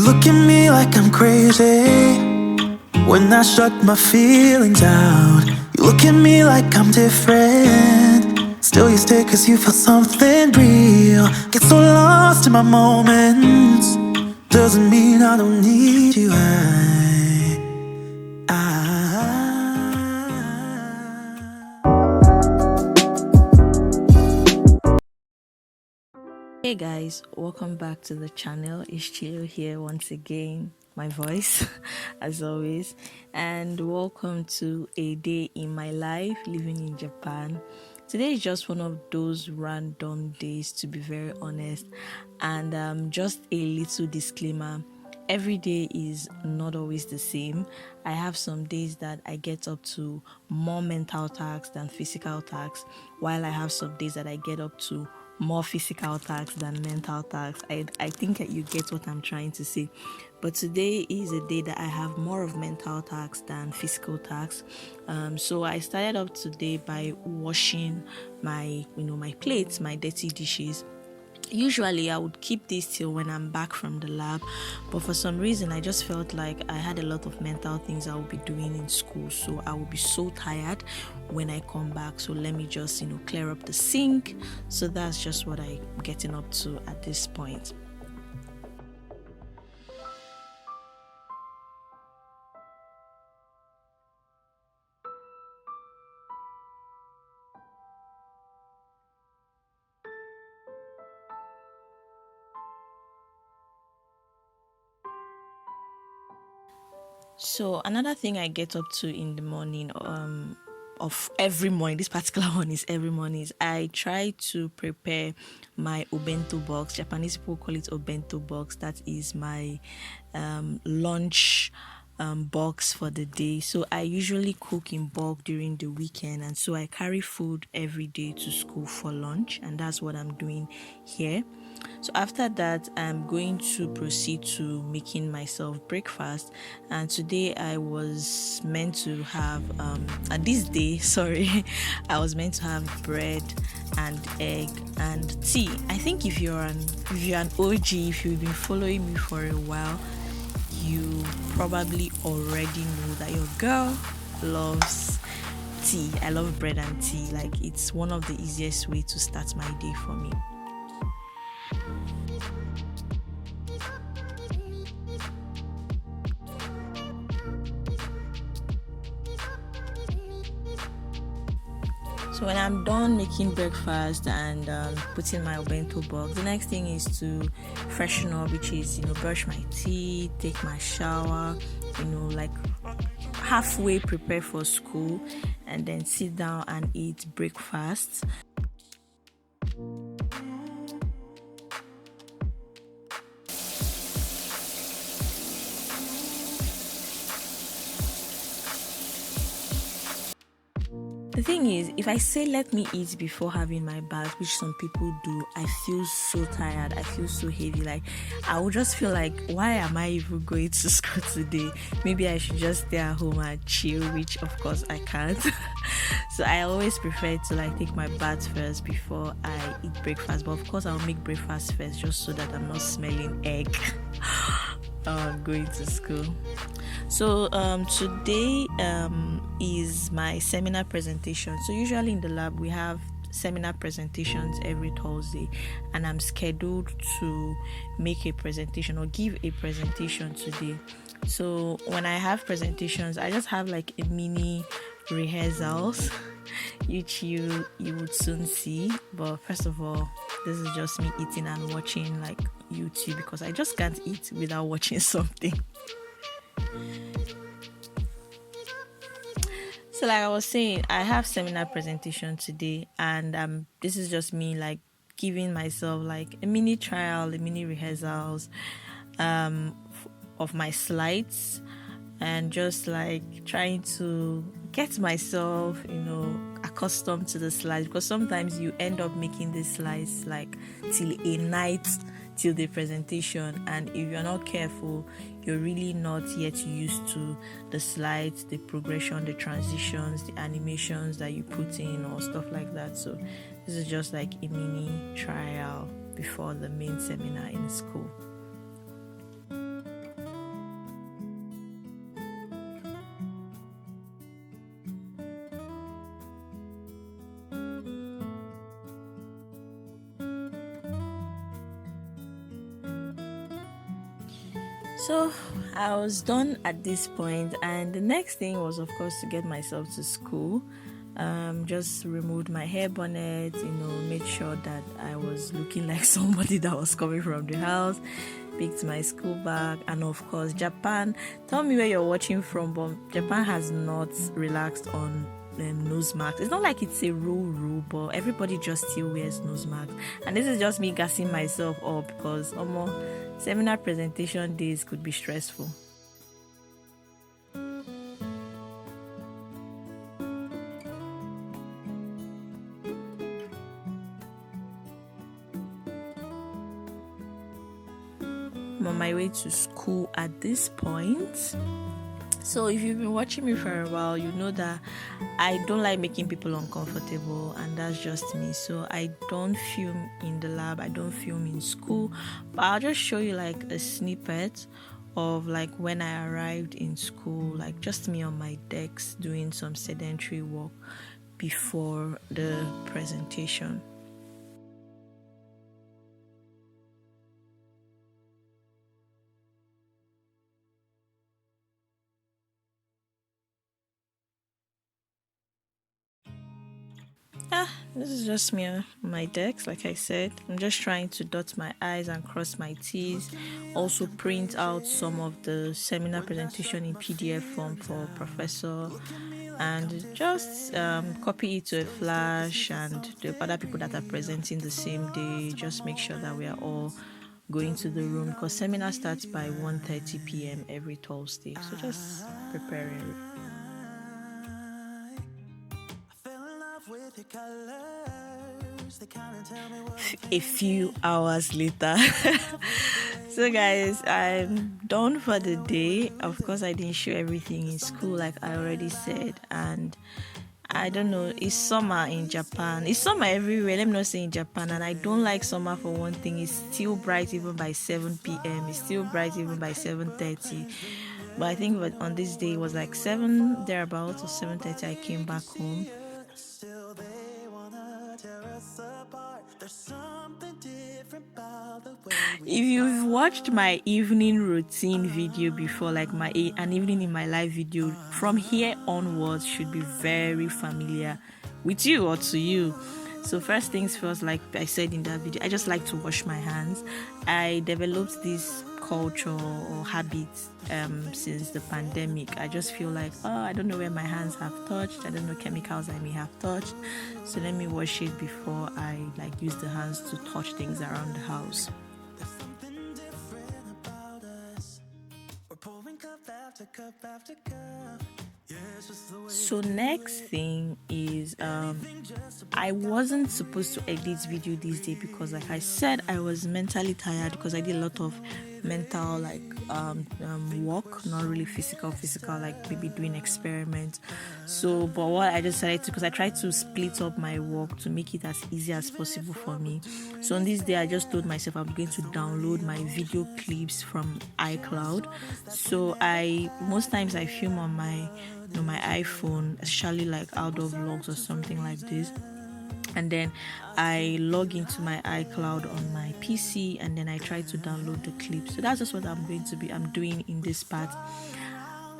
look at me like I'm crazy when I shut my feelings out. You look at me like I'm different, still you stay cause you feel something real. Get so lost in my moments, doesn't mean I don't need you. Hey guys, welcome back to the channel. It's Chilo here once again, my voice as always, and welcome to a day in my life living in Japan. Today is just one of those random days, to be very honest, and just a little disclaimer. Every day is not always the same. I have some days that I get up to more mental tasks than physical tasks, while I have some days that I get up to more physical tasks than mental tasks. I think that you get what I'm trying to say. But today is a day that I have more of mental tasks than physical tasks. So I started up today by washing my plates, my dirty dishes. Usually I would keep this till when I'm back from the lab, but for some reason I just felt like I had a lot of mental things I would be doing in school, so I would be so tired when I come back. So let me just clear up the sink. So that's just what I'm getting up to at this point. So another thing I get up to in the morning, of every morning, this particular one is every morning, is I try to prepare my obento box. Japanese people call it obento box. That is my lunch box for the day. So I usually cook in bulk during the weekend, and so I carry food every day to school for lunch, and that's what I'm doing here. So after that, I'm going to proceed to making myself breakfast. And today I was meant to have this day, sorry, I was meant to have bread and egg and tea. I think if you're an OG, if you've been following me for a while, you probably already know that your girl loves tea. I love bread and tea. Like, it's one of the easiest way to start my day for me. So when I'm done making breakfast and putting my obento box, the next thing is to freshen up, which is brush my teeth, take my shower, like halfway prepare for school, and then sit down and eat breakfast. The thing is, if I say let me eat before having my bath, which some people do, I feel so tired. I feel so heavy. Like, I would just feel like, why am I even going to school today? Maybe I should just stay at home and chill, which of course I can't. So I always prefer to take my bath first before I eat breakfast. But of course I'll make breakfast first, just so that I'm not smelling egg going to school. So today is my seminar presentation. So usually in the lab we have seminar presentations every Thursday, and I'm scheduled to make a presentation or give a presentation today. So when I have presentations, I just have like a mini rehearsals which you would soon see. But first of all, this is just me eating and watching like YouTube, because I just can't eat without watching something. So like I was saying, I have seminar presentation today, and this is just me like giving myself like a mini trial, a mini rehearsals of my slides, and just like trying to get myself accustomed to the slides, because sometimes you end up making these slides like till a night, till the presentation, and if you're not careful, you're really not yet used to the slides, the progression, the transitions, the animations that you put in or stuff like that. So this is just like a mini trial before the main seminar in school. So I was done at this point, and the next thing was, of course, to get myself to school. Just removed my hair bonnet, made sure that I was looking like somebody that was coming from the house, picked my school bag, and of course, Japan. Tell me where you're watching from, but Japan has not relaxed on nose masks. It's not like it's a rule, but everybody just still wears nose masks. And this is just me gassing myself up because almost seminar presentation days could be stressful. I'm on my way to school at this point. So if you've been watching me for a while, you know that I don't like making people uncomfortable, and that's just me. So I don't film in the lab, I don't film in school, but I'll just show you like a snippet of like when I arrived in school, like just me on my decks doing some sedentary work before the presentation. This is just me on my decks, like I said. I'm just trying to dot my I's and cross my T's. Also print out some of the seminar presentation in PDF form for professor, and just copy it to a flash, and the other people that are presenting the same day, just make sure that we are all going to the room because seminar starts by 1:30 p.m. every Thursday. So just preparing. A few hours later. So guys, I'm done for the day. Of course, I didn't show everything in school like I already said, and I don't know, it's summer in Japan. It's summer everywhere. Let me not say in Japan. And I don't like summer for one thing. It's still bright even by 7 p.m. It's still bright even by 7:30. But I think on this day it was like 7 thereabouts or 7:30 I came back home. If you've watched my evening routine video before, like an evening in my life video, from here onwards should be very familiar with you or to you. So first things first, like I said in that video, I just like to wash my hands. I developed this culture or habit since the pandemic. I just feel like, I don't know where my hands have touched. I don't know chemicals I may have touched. So let me wash it before I like use the hands to touch things around the house. So next thing is I wasn't supposed to edit video this day because like I said, I was mentally tired because I did a lot of mental like work, not really physical like maybe doing experiments. So but what I decided to, because I tried to split up my work to make it as easy as possible for me. So on this day I just told myself I'm going to download my video clips from iCloud. So I most times I film on my my iPhone, especially like outdoor vlogs or something like this, and then I log into my iCloud on my PC, and then I try to download the clips. So that's just what I'm doing in this part.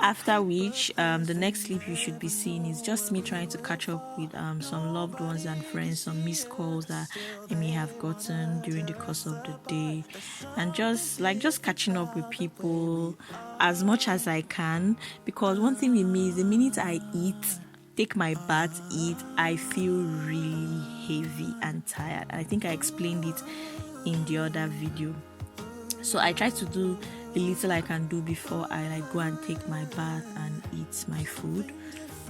After which, the next clip you should be seeing is just me trying to catch up with some loved ones and friends, some missed calls that I may have gotten during the course of the day, and just catching up with people as much as I can. Because one thing with me is the minute I eat, take my bath, eat, I feel really heavy and tired. And I think I explained it in the other video. So I try to do the little I can do before I like go and take my bath and eat my food.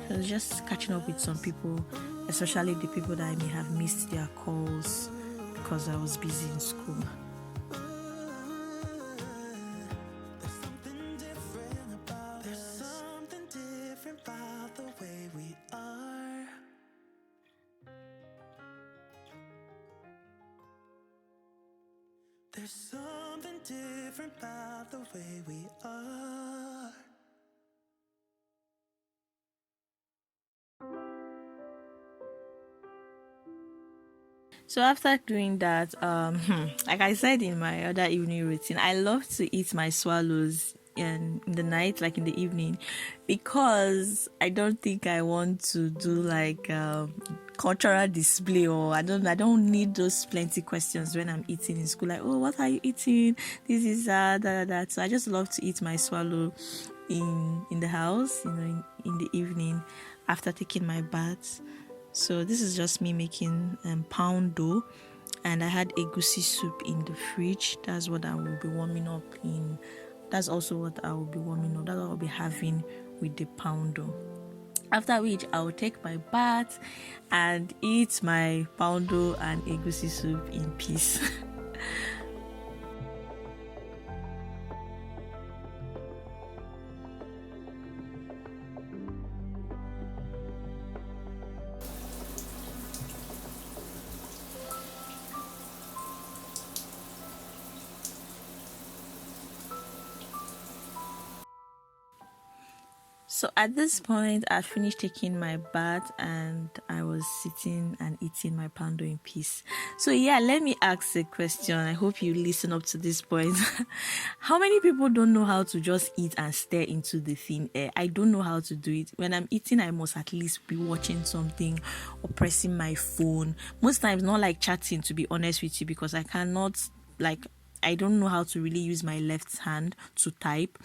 So just catching up with some people, especially the people that I may have missed their calls because I was busy in school. There's something different about the way we are. So after doing that, like I said in my other evening routine, I love to eat my swallows in the night, like in the evening, because I don't think I want to do like cultural display, or I don't need those plenty questions when I'm eating in school, like, oh, what are you eating? This is that. So I just love to eat my swallow in the house, in the evening after taking my bath. So this is just me making pound dough, and I had egusi soup in the fridge. That's what I will be warming up in. That's also what I will be warming up. That's what I'll be having with the pound dough. After which, I will take my bath and eat my pound dough and egusi soup in peace. So at this point, I finished taking my bath and I was sitting and eating my poundo in peace. So yeah, let me ask a question. I hope you listen up to this point. How many people don't know how to just eat and stare into the thin air? I don't know how to do it. When I'm eating, I must at least be watching something or pressing my phone. Most times, not like chatting, to be honest with you, because I cannot, like, I don't know how to really use my left hand to type,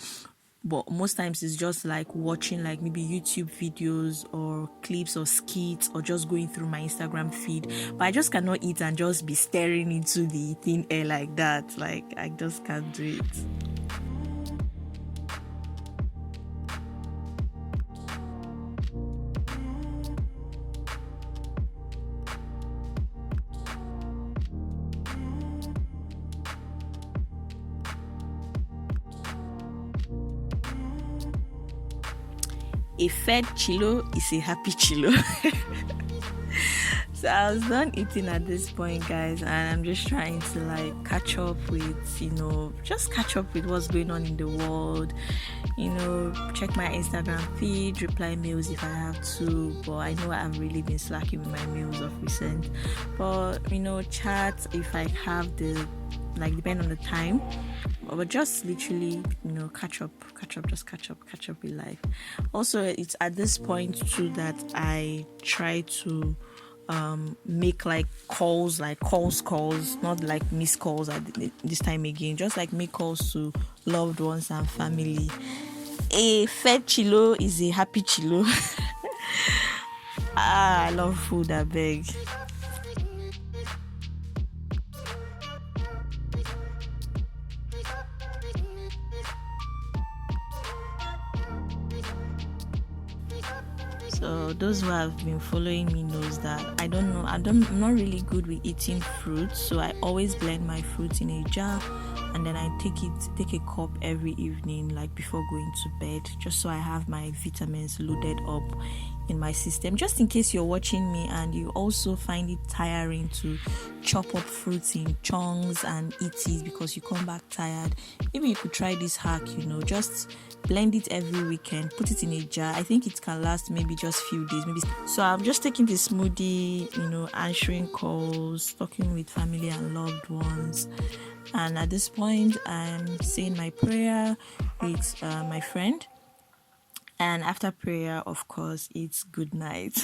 but most times it's just like watching like maybe YouTube videos or clips or skits, or just going through my Instagram feed. But I just cannot eat and just be staring into the thin air like that. Like, I just can't do it. A fed chilo is a happy chilo. So I was done eating at this point, guys, and I'm just trying to like catch up with, just catch up with what's going on in the world. Check my Instagram feed, reply mails if I have to. But I know I've really been slacking with my mails of recent. But chat if I have the, like, depend on the time. But just literally, catch up, just catch up with life. Also, it's at this point too that I try to make like calls, not like missed calls at this time again, just like make calls to loved ones and family. A fed chilo is a happy chilo. I love food, I beg. So those who have been following me knows that I'm not really good with eating fruit, so I always blend my fruit in a jar, and then I take a cup every evening, like before going to bed, just so I have my vitamins loaded up in my system, just in case you're watching me and you also find it tiring to chop up fruits in chunks and eat it because you come back tired. Maybe you could try this hack, just blend it every weekend, put it in a jar. I think it can last maybe just few days, maybe. So I'm just taking the smoothie, answering calls, talking with family and loved ones, and at this point I'm saying my prayer with my friend, and after prayer, of course, it's good night.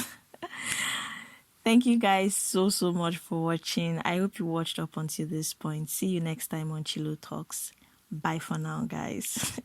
Thank you guys so much for watching. I hope you watched up until this point. See you next time on Chilotalks. Bye for now, guys.